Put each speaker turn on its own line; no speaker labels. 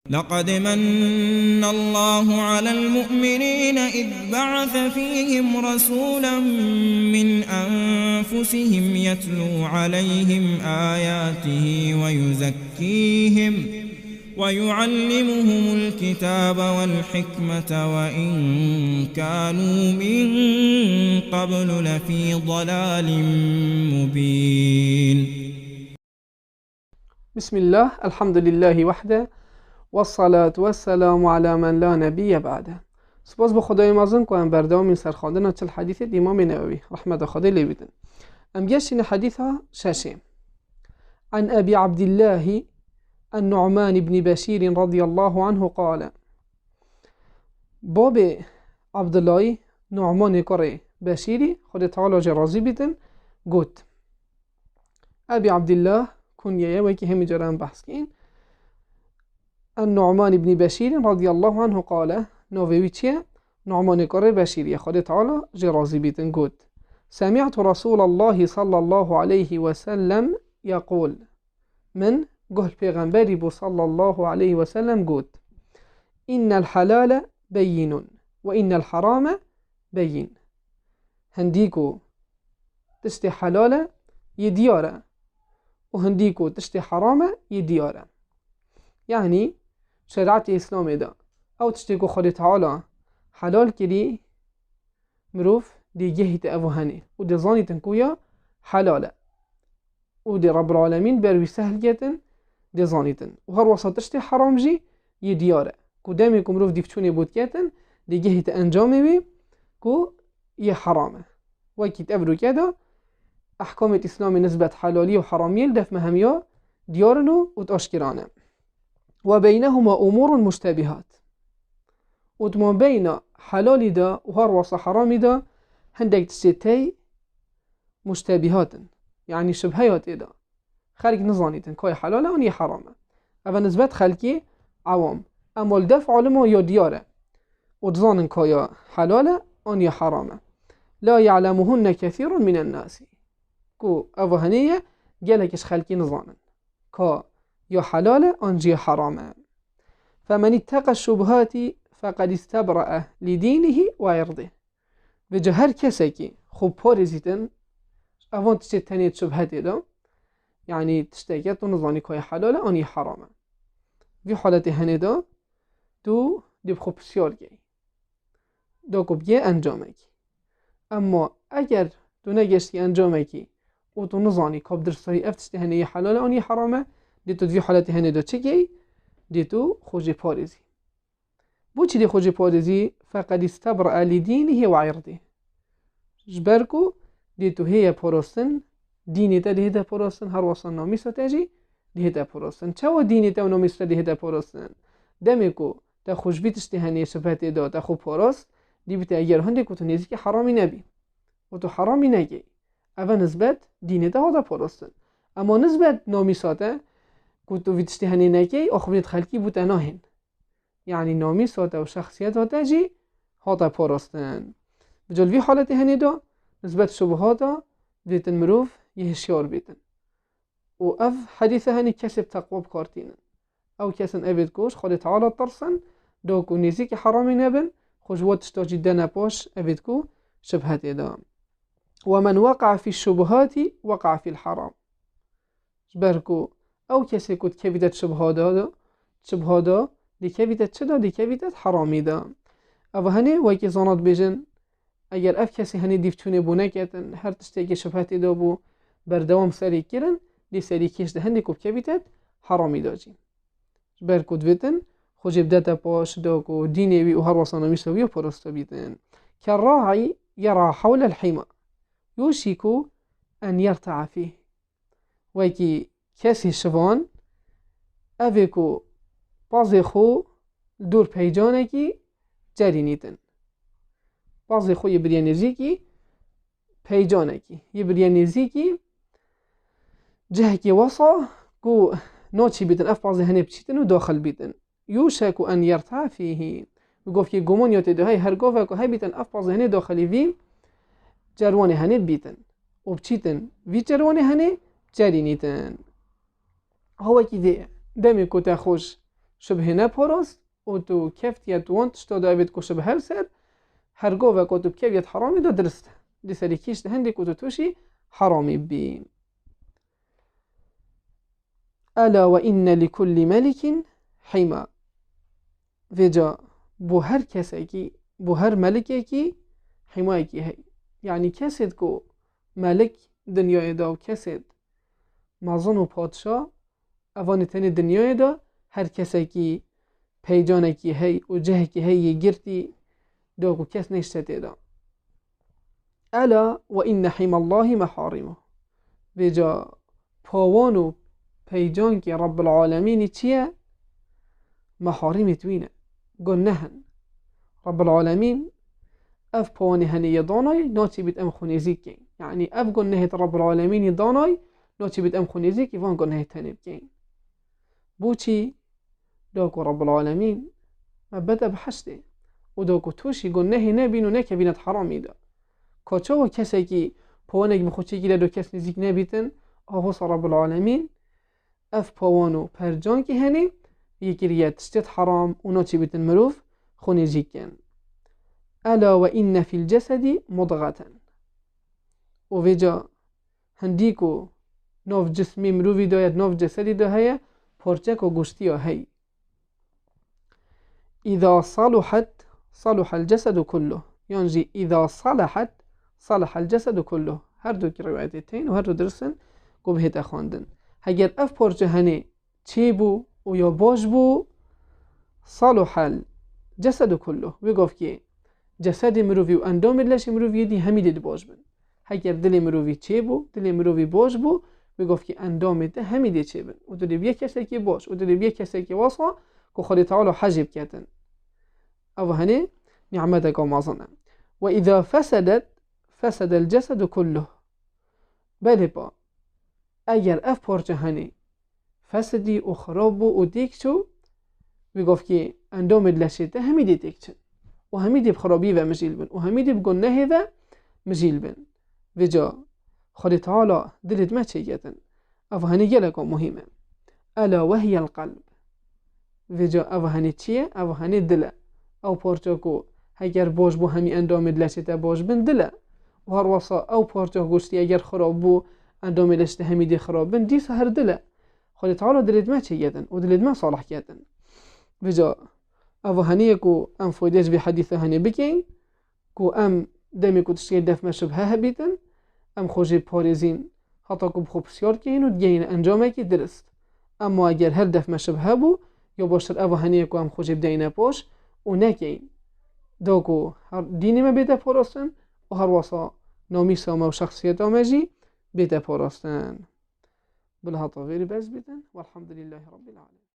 لقد من الله على المؤمنين إذ بعث فيهم رسولا من أنفسهم يتلو عليهم آياته ويزكيهم ويعلمهم الكتاب والحكمة وإن كانوا من قبل لفي ضلال مبين.
بسم الله، الحمد لله وحده والصلاة والسلام على من لا نبی بعده. سپاس به خدای مازن کنم بر دوام این سرخواندن چل حدیث امام نووی رحمت خدا لی بدن. ام گشتین حدیث ها ششم. عن ابي عبد الله النعمان بن بشير رضي الله عنه قال: باب عبد الله نعمان كره بشيري خد تعالى جرازي بدن قلت ابي عبد الله كنيا وكي هم جران بحث كين النعمان بن بشير رضي الله عنه قال نوويتشيا نعمان كره بشيري خد تعالى جرازي بدن قلت سمعت رسول الله صلى الله عليه وسلم يقول من قال پیغمبری بو صلى الله عليه وسلم قلت إن الحلال بين وإن الحرام بين. هنديكو تشتي حلال يديارة وهنديكو تشتي حرام يديارة. يعني شرعت إسلام دا أو تشتيكو خالي تعالى حلال كري مروف دي جهت أفوهاني ودي ظاني تنكويا حلالة ودي رب العالمين بروي سهل جتن دي ظانيتن وهر وسطشتي حرام جي يدياره كو دامي كو مروف ديفتوني بود كاتن دي جهت انجامي بي كو يحرامه وكي تأبرو كده احكام الاسلام نسبة حلالية وحرامية لدف مهمية ديارنو وتأشكرانه وبينهما امور مشتبهات وتما بين حلالي دا وهر وسط حرامي دا هندك تستي مشتبهات يعني شبهيات دا خارج نظانيتن كاي حلاله وني حرامه اول نسبت خلقي عوام اما الدفع علمه يا دياره وتظانن كاي حلاله وني حرامه لا يعلمهن كثير من الناس كو اوهنيه جالكش خلقي نظانن كا يا حلاله انجي حرامه فمن اتقى الشبهات فقد استبرأ لدينه وعرضه بجه هر کسی که خوب پارزیتن اوان تشتنید شبهت دا يعني تشتاكيات ونظاني كوي حلالة أني حرامة في حالة هندا تو دي بخو بسيار جاي داكو بيه انجامك اما اگر تو نگشتی انجامكي و تو نظاني كاب درستاري افتشتي هنه حلالة أني حرامة دي تو في حالة هندا چه جاي دي تو خوجي پارزي بو چي دي خوجي پارزي فقد استبرأ لدينه وعرضه جبركو دي تو هي پارستن دینی تا دیده پرستن هر واسه نامیسته تاجی دیده پرستن چه دینی تا نامیسته دیده پرستن دمی کو تا خوشبیتش تهنی شبهت دا تا خوب پرست دی بیت اگر هندی کو تو نیزی که حرامی نبی و تو حرامی نگی اول نسبت دینی تا هدا پرستن اما نسبت نامیسته کو تو ویتش تهنی نگی آخونیت خلقی بوده ناهن یعنی نامیسته و شخصیت ها تاجی هدا پرستن بجلوی حالت هنی دا نسبت شبهاتا دیتن مروف يهشيار بيتن و اف حديثة هني كسب تقوى بكارتين او كسن ابد كوش خالي تعالى طرسن دوكو نيزيكي حرامي نبن خجوات تشتاجي دانا باش ابد كو شبهات ادا ومن وقع في الشبهات وقع في الحرام جبركو او كسي كود كبدت شبهادا دي كبدت چدا دي كبدت حرامي دا او هني وكي زانات بيجن اگر اف کسی هنی دیفتونه بو نکتن هر تشتاگی شبهت دا بو بردوام سری کرن دی سری کش ده هندی کوب کبیتت حرامی داجی بر کود ویتن خوش بدتا پاش داکو دینی وی و هر وصانا میسوی و پرستا بیتن که راعی یرا حول الحما یوشیکو ان یرتع فیه وکی کسی شوان اویکو بازی خو دور پیجانه کی جری نیتن بازی خو یه بریانیزی کی پیجانه کی یه بریانیزی جه کی وصا کو نوچی بیتن اف بازی هنه بچیتن و داخل بیتن یوشکو ان یرتع فیه گفت که گمان یاته ده های هر گفت که های بیتن اف بازی هنه داخلی وی جروانه هنه بیتن و بچیتن وی جروانه هنه جری نیتن هوا کی ده دمی کو تا خوش شبه نپرست و تو کفتیت وانت شتا داوید کو شبه هل سر هرگو و کتب کفتیت حرامی دا درسته دی سری کیش ده هندی کتو توشی حرامی بیم. الا و این لکل ملک حما وجا بو هر کسی کی بو هر ملکی کی حمایه کی هی یعنی کسید کو ملک دنیای دا و کسید مازن و پادشاه اوانی تنی دنیای دا هر کسی کی پیجانه کی هی و جه کی هی گرتی دا کو کس نشته دا. الا و این حما الله محارمه وجا پاوان و پیجان که رب العالمین چیه؟ محارم توینه گنهن رب العالمین اف پاوانی هنی دانای ناچی بیت ام خونیزی کن یعنی اف گنهت رب العالمین دانای ناچی بیت ام خونیزی که وان گنه تنب کن بو چی؟ داکو رب العالمین مبدا بحشته و داکو توشی گنه نبین و نکبینت حرامی دا کچا و کسی که پاوانک بخوچی که دو کس نزیک نبیتن آهوس رب العالمین اف پاوانو پرجان که هنی یکی ریت تشتت حرام اونا چی بیتن مروف خونی زیکن. الا و این فی الجسد مضغة و ویجا هندیکو ناف جسمی مروفی داید ناف جسدی دا هیا پرچک و گوشتی ها هی اذا صلحت صلح الجسد كله یعنی اذا صلحت صلح الجسد كله هر دو که روایتین و هر دو درسن گو بهت خواندن اگر اف پرچه هنی چی بو و یا باش بو صلح الجسد كله بگفت که جسد مروفی و اندام لش مروفی دی همین دید باش بن اگر دل مروفی چی بو دل مروفی باش بو بگفت که اندام ده همین دید چی بن و دل بیا کسی که باش و دل بیا کسی که واسا که خود تعالی حجب کردن او هنی نعمت کامازنه و اذا فسد الجسد كله بله با اگر اف پارچه هنی فسدی و خراب بو و دیک شو بگفت که اندام لشته همیدی دیک چن و همیدی بخرابی و مجیل بن و همیدی بگنه و مجیل بن وجا خود تعالی دلت ما چه گتن او هنی گلکا مهمه الا وهی القلب وجا او هنی چیه؟ او هنی دله او پارچه کو اگر باش بو همی اندام لشته باش بن دله و هر واسا او پارچه گوشتی اگر خراب بو اندام لشته همیدی خراب بن دیس هر دله خود تعالی دلت ما چه گتن و دلت ما صالح گتن وجا او هنیه کو ام فویدش به حدیث هنی بکن کو ام دمی کو تشکیل دفع شبهه هبیتن ام خوشی پارزین حتی کو بخو بسیار کین و دیگه انجامه که درست اما اگر هر دفع شبهه بو یا باشتر او هنیه کو ام خوشی بدینه پاش و نکین دا کو هر دینی ما بیده پاراستن و هر واسا نامی سامه و شخصیت آمجی بیده پاراستن بلها طغیری بز بیدن والحمد لله رب العالمين.